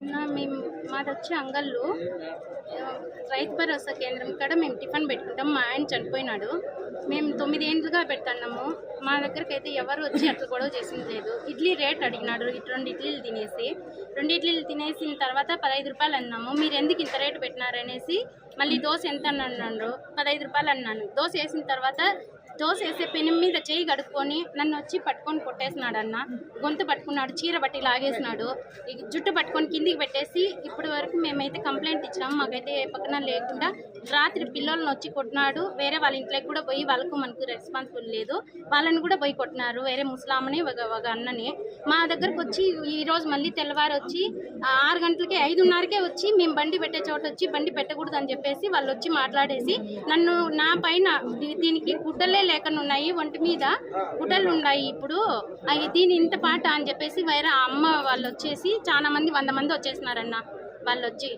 మేము మాదొచ్చి అంగళ్ళు రైతు భరోసా కేంద్రం కాడ మేము టిఫిన్ పెట్టుకుంటాం. మా ఆయన చనిపోయినాడు. మేము 9 ఏళ్ళుగా పెడుతున్నాము. మా దగ్గరికి అయితే ఎవరు వచ్చి అట్లా గొడవ చేసింది లేదు. ఇడ్లీ రేట్ అడిగినాడు. 2 ఇడ్లీలు తినేసి 2 ఇడ్లీలు తినేసిన తర్వాత 15 రూపాయలు అన్నాము. మీరు ఎందుకు ఇంత రేటు పెట్టినారనేసి మళ్ళీ దోశ ఎంత అని అన్నాడు. 15 రూపాయలు అన్నాను. దోశ వేసిన తర్వాత దోశ వేసే పెనం మీద చేయి కడుక్కొని నన్ను వచ్చి పట్టుకొని కొట్టేసినాడు. అన్న గొంతు పట్టుకున్నాడు, చీర బట్టి లాగేసినాడు, జుట్టు పట్టుకొని కిందికి పెట్టేసి ఇప్పటి వరకు మేమైతే కంప్లైంట్ ఇచ్చినాము. మాకైతే ఏ పక్కన లేకుండా రాత్రి పిల్లలను వచ్చి కొట్టినాడు. వేరే వాళ్ళ ఇంట్లోకి కూడా పోయి వాళ్ళకు మనకు రెస్పాన్సిబుల్ లేదు. వాళ్ళని కూడా పోయి కొట్టినారు. వేరే ముస్లామని ఒక అన్నని మా దగ్గరకు వచ్చి ఈరోజు మళ్ళీ తెల్లవారు వచ్చి 6 గంటలకి 5:30కే వచ్చి మేము బండి పెట్టే చోట వచ్చి బండి పెట్టకూడదు అని చెప్పేసి వాళ్ళు వచ్చి మాట్లాడేసి నన్ను నా పైన దీనికి గుడ్డలే లేకుండా ఉన్నాయి, ఒంటి మీద గుడ్డలు ఉన్నాయి, ఇప్పుడు దీని ఇంత పాట అని చెప్పేసి వేరే అమ్మ వాళ్ళు వచ్చేసి చాలా మంది 100 మంది వచ్చేసినారన్న. వాళ్ళు వచ్చి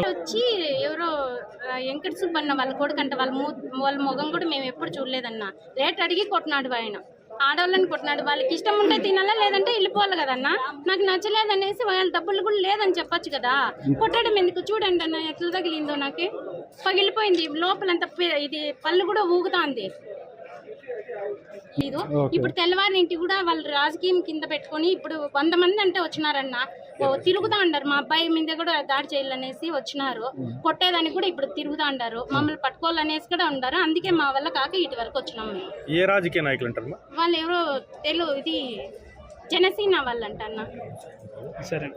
వచ్చి ఎవరో వెంకట సుబ్బన్న వాళ్ళ కొడుకంట, వాళ్ళ ముఖం కూడా మేము ఎప్పుడు చూడలేదన్న. రేట్ అడిగి కొట్టినాడు ఆయన. ఆడవాళ్ళని కొట్టినాడు. వాళ్ళకి ఇష్టం ఉంటే తినాలా, లేదంటే వెళ్ళిపోవాలి కదన్నా. నాకు నచ్చలేదనేసి వాళ్ళ డబ్బులు కూడా లేదని చెప్పచ్చు కదా. కొట్టడం ఎందుకు? చూడండి అన్న ఎట్లా తగిలిందో, నాకే పగిలిపోయింది లోపలంతా. ఇది పళ్ళు కూడా ఊగుతాంది. లేదు ఇప్పుడు తెల్లవారింటి కూడా వాళ్ళు రాజకీయం కింద పెట్టుకొని ఇప్పుడు 100 మంది అంటే వచ్చినారన్న. తిరుగుతా ఉండారు. మా అబ్బాయి మీద కూడా దాడి చేయాలనేసి వచ్చినారు. కొట్టేదానికి కూడా ఇప్పుడు తిరుగుతా ఉండారు. మమ్మల్ని పట్టుకోవాలనేసి కూడా ఉండారు. అందుకే మా వల్ల కాక ఇటు వరకు వచ్చినాము. ఏ రాజకీయ నాయకులు అంటారు? వాళ్ళు ఎవరో ఇది జనసేన వాళ్ళంట అన్న. సరే.